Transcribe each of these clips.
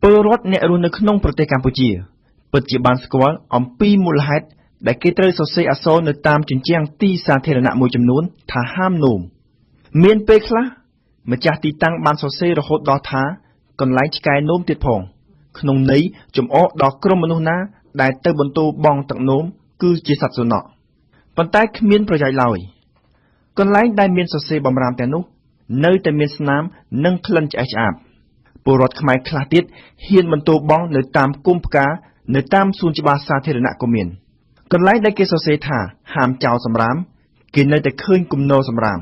ពលរដ្ឋអ្នករស់នៅក្នុងប្រទេសកម្ពុជាពិតជាបានស្គាល់អំពីមូលហេតុដែលគេត្រូវសរសេរអក្សរនៅតាមជញ្ជាំងទីសាធារណៈមួយចំនួនថាហាមនោមមានពេលខ្លះម្ចាស់ទីតាំងបានសរសេររហូតដល់ថាកន្លែងឆ្កែនោមទៀតផងក្នុងន័យចំអកដល់ក្រុមមនុស្សណាដែលទៅបន្ទោបងទឹកនោមគឺជាសត្វសុនក់ប៉ុន្តែគ្មានប្រយោជន៍ឡើយកន្លែងដែលមានសរសេរបម្រាមទាំងនោះនៅតែមានស្នាមនិងក្លិនឆ្អេះឆ្អាបពលរដ្ឋខ្មែរខ្លះទៀតហ៊ានបន្ទោបងនៅតាមគុម្ពផ្កានៅតាមសួនច្បារសាធារណៈក៏មានកន្លែងដែលគេសរសេរថាហាមចោលសម្រាមគេនៅតែឃើញគំនរសម្រាម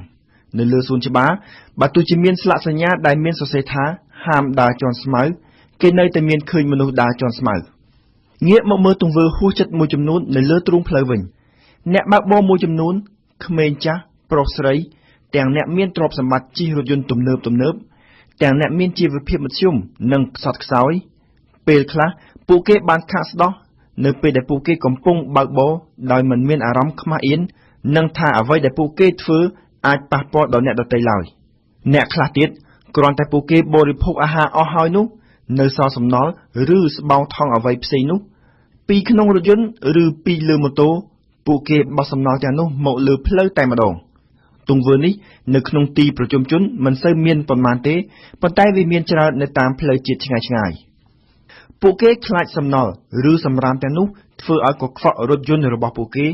នៅលើសួនច្បារបើទោះជាមានស្លាកសញ្ញាដែលមានសរសេរថាហាមដើរជាន់ស្មៅគេនៅតែមានឃើញមនុស្សដើរជាន់ស្មៅងាកមកមើលទង្វើហួសចិត្តមួយចំនួននៅលើទ្រូងផ្លូវវិញអ្នកបើកបរមួយចំនួនក្មេងចាស់ប្រុសស្រីទាំងអ្នកមានទ្រព្យសម្បត្តិជិះរថយន្តទំនើបទាំងអ្នកមានជីវភាពមធ្យមនិងខ្សត់ខ្សោយពេលខ្លះពួកគេបានខាកស្ដោះនៅពេលដែលពួកគេកំពុងបើកបរដោយមិនមានអារម្មណ៍ខ្មាស់អៀននិងថាអ្វីដែលពួកគេធ្វើអាចប៉ះពាល់ដល់អ្នកដទៃឡើយអ្នកខ្លះទៀតគ្រាន់តែពួកគេបរិភោគអាហារអស់ហើយនោះនៅសល់សំណល់ឬស្បោងថង់អ្វីផ្សេងនោះពីក្នុងរថយន្តឬពីលើម៉ូតូពួកគេបោះសំណល់ទាំងនោះមកលើផ្លូវតែម្ដងទង្វើនេះនៅក្នុងទីប្រជុំជនមិនសូវមានប៉ុន្មានទេប៉ុន្តែវាមានច្រើននៅតាមផ្លូវជាតិឆ្ងាយពួកគេខ្លាចសំណល់ឬសម្រាមទាំងនោះធ្វើឲ្យកខ្វក់រថយន្តរបស់ពួកគេ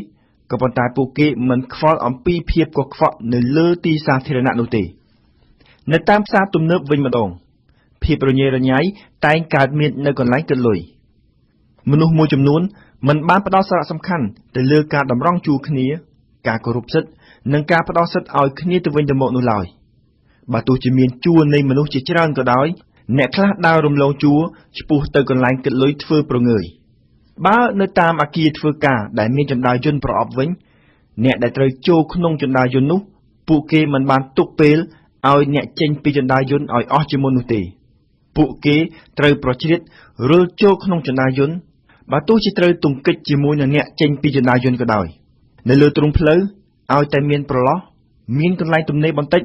ក៏ប៉ុន្តែពួកគេមិនខ្វល់អំពីភាពកខ្វក់នៅលើទីសាធារណៈនោះទេនៅតាមផ្សារទំនើបវិញម្ដងភាពរញ៉េរញ៉ៃតែងកើតមាននៅកន្លែងគិតលុយមនុស្សមួយចំនួនមិនបានផ្ដោតសារៈសំខាន់ទៅលើការតម្រង់ជួរគ្នាការគោរពសិទ្ធិនិងការផ្ដោតសិទ្ធិឲ្យគ្នាទៅវិញទៅមកនោះឡើយបើទោះជាមានជួរនៃមនុស្សជាច្រើនក៏ដោយអ្នកខ្លះដើររំលងជួរឆ្ពោះទៅកន្លែងគិតលុយធ្វើប្រងើយបើនៅតាមអគារធ្វើការដែលមានជណ្ដើរយន្តប្រអប់វិញអ្នកដែលត្រូវចូលក្នុងជណ្ដើរយន្តនោះពួកគេមិនបានទុកពេលឲ្យអ្នកចេញពីជណ្ដើរយន្តឲ្យអស់ជាមុននោះទេពួកគេត្រូវប្រជ្រៀតរុលចូលក្នុងជណ្ដើរយន្តបើទោះជាត្រូវទង្គិចជាមួយនឹងអ្នកចេញពីជណ្ដើរយន្តក៏ដោយនៅលើទ្រូងផ្លូវឲ្យតែមានប្រឡោះមានកន្លែងទំនេរបន្តិច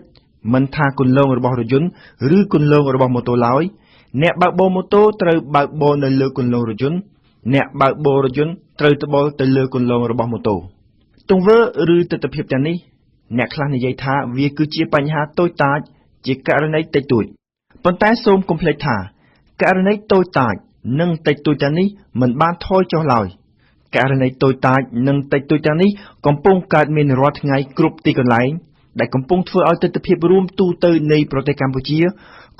មិនថាគន្លងរបស់រថយន្តឬគន្លងរបស់ម៉ូតូឡើយអ្នកបើកបរម៉ូតូត្រូវបើកបរនៅលើគន្លងរថយន្តអ្នកបើកបររថយន្តត្រូវត្បល់ទៅលើគន្លងរបស់ម៉ូតូទង្វើឬទិដ្ឋភាពទាំងនេះអ្នកខ្លះនិយាយថាវាគឺជាបញ្ហាតូចតាចជាករណីតិចតួចប៉ុន្តែសូមកុំភ្លេចថាករណីតូចតាចនិងតិចតួចទាំងនេះមិនបានថយចុះឡើយករណីតូចតាចនិងតិចតួចទាំងនេះកំពុងកើតមានរាល់ថ្ងៃគ្រប់ទីកន្លែងដែលកំពុងធ្វើឲ្យទិដ្ឋភាពរួមទូទៅនៃប្រទេសកម្ពុជា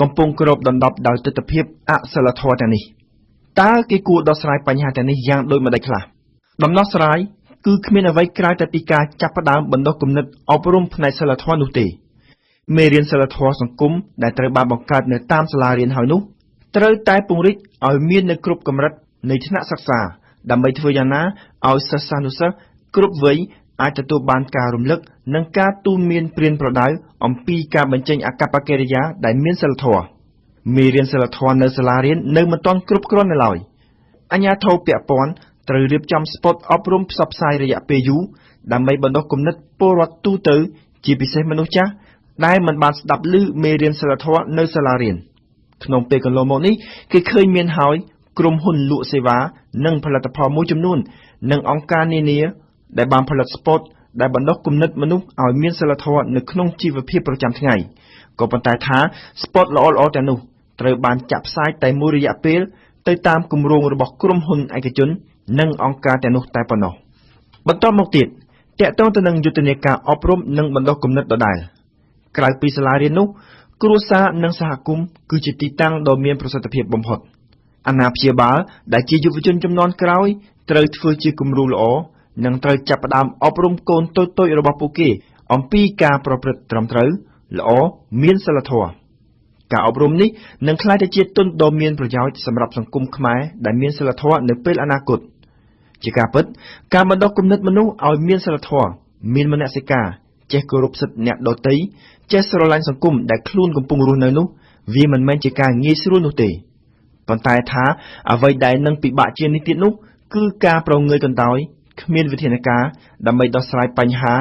កំពុងគ្របដណ្ដប់ដោយទិដ្ឋភាពអសិលធម៌ទាំងនេះតើគេគួរដោះស្រាយបញ្ហាទាំងនេះយ៉ាងដូចម្តេចខ្លះដំណោះស្រាយគឺគ្មានអ្វីក្រៅតែពីការចាប់ផ្ដើមបណ្ដុះគំនិតអប់រំផ្នែកសីលធម៌នោះទេមេរៀនសីលធម៌សង្គមដែលត្រូវបានបង្កើតនៅតាមសាលារៀនហើយនោះត្រូវតែពង្រីកឲ្យមាននៅគ្រប់កម្រិតនៃថ្នាក់សិក្សាដើម្បីធ្វើយ៉ាងណាឲ្យសិស្សានុសិស្សគ្រប់វ័យអាចទទួលបានការរំលឹកនិងការទូន្មានព្រានប្រដៅអំពីការបញ្ចេញអាកប្បកិរិយាដែលមានសីលធម៌មេរៀនសីលធម៌នៅសាលារៀននៅមិនទាន់គ្រប់គ្រាន់នៅឡើយអាជ្ញាធរពាក់ព័ន្ធត្រូវរៀបចំស្ប៉ុតអប់រំផ្សព្វផ្សាយរយៈពេលយូរដើម្បីបណ្ដុះគំនិតពលរដ្ឋទូទៅជាពិសេសមនុស្សចាស់ដែលមិនបានស្ដាប់ឮមេរៀនសីលធម៌នៅសាលារៀនក្នុងពេលកន្លងមកនេះគេឃើញមានហើយក្រុមហ៊ុនលក់សេវានិងផលិតផលមួយចំនួននិងអង្គការនានាដែលបានផលិតស្ប៉ុតដែលបណ្ដុះគំនិតមនុស្សឲ្យមានសីលធម៌នៅក្នុងជីវភាពប្រចាំថ្ងៃក៏ប៉ុន្តែថាស្ប៉ុតល្អៗទាំងនោះត្រូវបានចាក់ផ្សាយតែមួយរយៈពេលទៅតាមគម្រោងរបស់ក្រុមហ៊ុនឯកជននិងអង្គការទាំងនោះតែប៉ុណ្ណោះបន្តមកទៀតតាក់ទងទៅនឹងយុទ្ធនាការអប់រំនិងបណ្ដុះគំនិតដដែលក្រៅពីសាលារៀននោះគ្រួសារនិងសហគមន៍គឺជាទីតាំងដ៏មានប្រសិទ្ធភាពបំផុតអាណាព្យាបាលដែលជាយុវជនជំនាន់ក្រោយត្រូវធ្វើជាគំរូល្អនិងត្រូវចាប់ផ្ដើមអប់រំកូនតូចៗរបស់ពួកគេអំពីការប្រព្រឹត្តត្រឹមត្រូវល្អមានសីលធម៌ការអប់រំនេះនឹងក្លាយទៅជាទុនដ៏មានប្រយោជន៍សម្រាប់សង្គមខ្មែរដែលមានសីលធម៌នៅពេលអនាគតជាការពិតការបណ្ដុះគំនិតមនុស្សឲ្យមានសីលធម៌មានមនសិការចេះគោរពសិទ្ធិអ្នកដទៃចេះស្រឡាញ់សង្គមដែលខ្លួនកំពុងរស់នៅនោះវាមិនមែនជាការងាយស្រួលនោះទេប៉ុន្តែថាអ្វីដែលនឹងពិបាកជាងនេះទៀតនោះគឺការប្រងើយកន្តើយគ្មានវិធានការដើម្បីដោះស្រាយបញ្ហា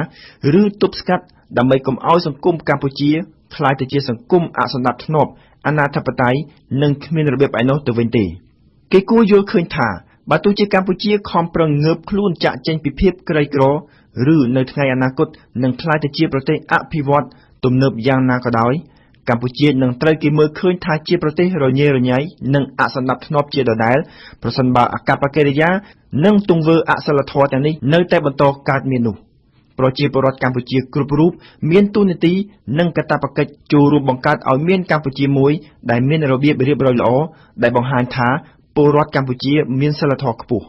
ឬទប់ស្កាត់ដើម្បីកុំឲ្យសង្គមកម្ពុជាក្លាយទៅជាសង្គមអសណ្ដាប់ធ្នាប់ អាណាធិបតេយ្យនិងគ្មានរបៀបឯណោះទៅវិញទេគេគួរយល់ឃើញថាបើទោះជាកម្ពុជាខំប្រឹងងើបខ្លួនចាក់ចេញពីភាពក្រីក្រឬនៅថ្ងៃអនាគតនឹងក្លាយទៅជាប្រទេសអភិវឌ្ឍន៍ទំនើបយ៉ាងណាក៏ដោយកម្ពុជានឹងត្រូវគេមើលឃើញថាជាប្រទេសរញ៉េរញ៉ៃនិងអសណ្ដាប់ធ្នាប់ជាដដែលប្រសិនបើអាកប្បកិរិយានិងទង្វើអសីលធម៌ទាំងនេះនៅតែបន្តកើតមាននោះប្រជាពលរដ្ឋកម្ពុជាគ្រប់រូបមានទូនាទីនិងកាតព្វកិច្ចចូលរួមបង្កើតឲ្យមានកម្ពុជាមួយដែលមានរបៀបរៀបរយល្អដែលបង្ហាញថាពលរដ្ឋកម្ពុជាមានសីលធម៌ខ្ពស់